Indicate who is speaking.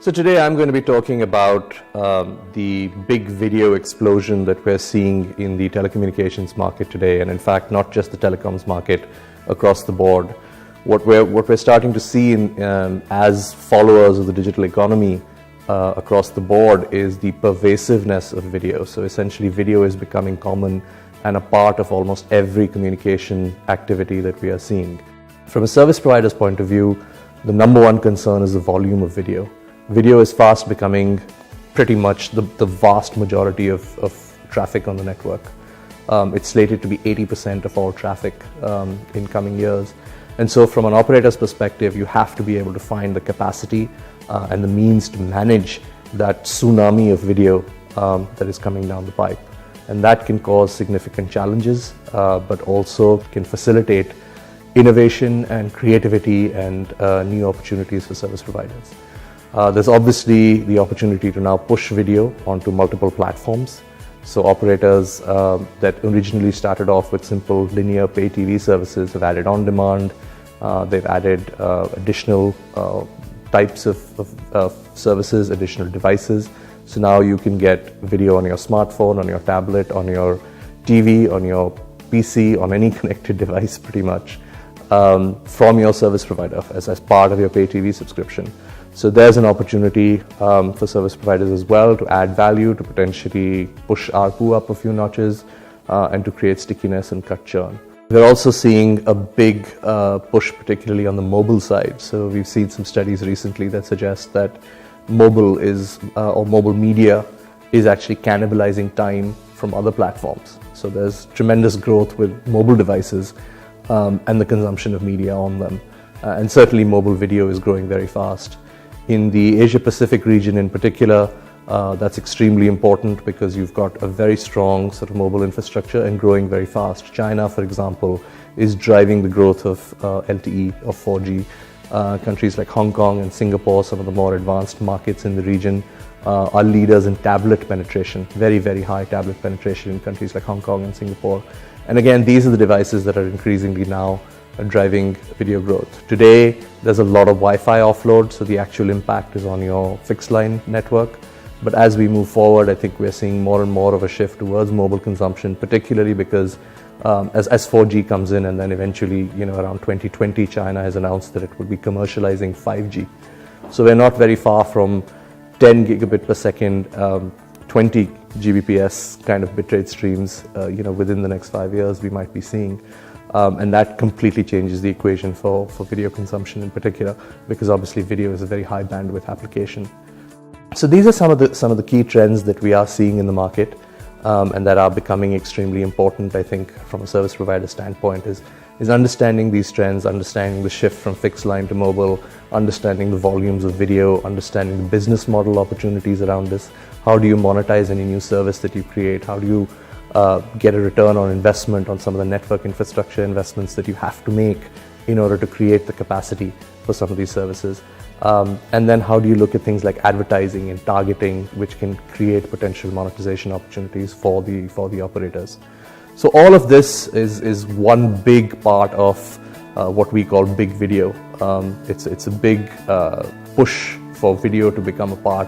Speaker 1: So today I'm going to be talking about the big video explosion that we're seeing in the telecommunications market today, and in fact not just the telecoms market, across the board. What we're starting to see as followers of the digital economy across the board is the pervasiveness of video. So essentially video is becoming common and a part of almost every communication activity that we are seeing. From a service provider's point of view, the number one concern is the volume of video. Video is fast becoming pretty much the vast majority of traffic on the network. It's slated to be 80% of all traffic in coming years. And so from an operator's perspective, you have to be able to find the capacity and the means to manage that tsunami of video that is coming down the pipe. And that can cause significant challenges, but also can facilitate innovation and creativity and new opportunities for service providers. There's obviously the opportunity to now push video onto multiple platforms. So operators that originally started off with simple linear pay TV services have added on-demand. They've added additional types of services, additional devices. So now you can get video on your smartphone, on your tablet, on your TV, on your PC, on any connected device pretty much, from your service provider as part of your pay TV subscription. So there's an opportunity for service providers as well to add value, to potentially push ARPU up a few notches, and to create stickiness and cut churn. We're also seeing a big push, particularly on the mobile side. So we've seen some studies recently that suggest that mobile media is actually cannibalizing time from other platforms. So there's tremendous growth with mobile devices and the consumption of media on them. And certainly mobile video is growing very fast. In the Asia Pacific region in particular, that's extremely important because you've got a very strong sort of mobile infrastructure and growing very fast. China, for example, is driving the growth of LTE, of 4G. Countries like Hong Kong and Singapore, some of the more advanced markets in the region, are leaders in tablet penetration, very, very high tablet penetration in countries like Hong Kong and Singapore. And again, these are the devices that are increasingly now driving video growth. Today, there's a lot of Wi-Fi offload, so the actual impact is on your fixed line network. But as we move forward, I think we're seeing more and more of a shift towards mobile consumption, particularly because as 4G comes in, and then eventually, around 2020, China has announced that it will be commercializing 5G. So we're not very far from 10 gigabit per second, 20 Gbps kind of bitrate streams, within the next 5 years we might be seeing. And that completely changes the equation for video consumption in particular, because obviously video is a very high bandwidth application. So these are some of the key trends that we are seeing in the market, and that are becoming extremely important, I think, from a service provider standpoint, is understanding these trends, understanding the shift from fixed line to mobile, understanding the volumes of video, understanding the business model opportunities around this. How do you monetize any new service that you create? How do you get a return on investment on some of the network infrastructure investments that you have to make in order to create the capacity for some of these services? And then how do you look at things like advertising and targeting, which can create potential monetization opportunities for the operators? So all of this is one big part of what we call big video. It's a big push for video to become a part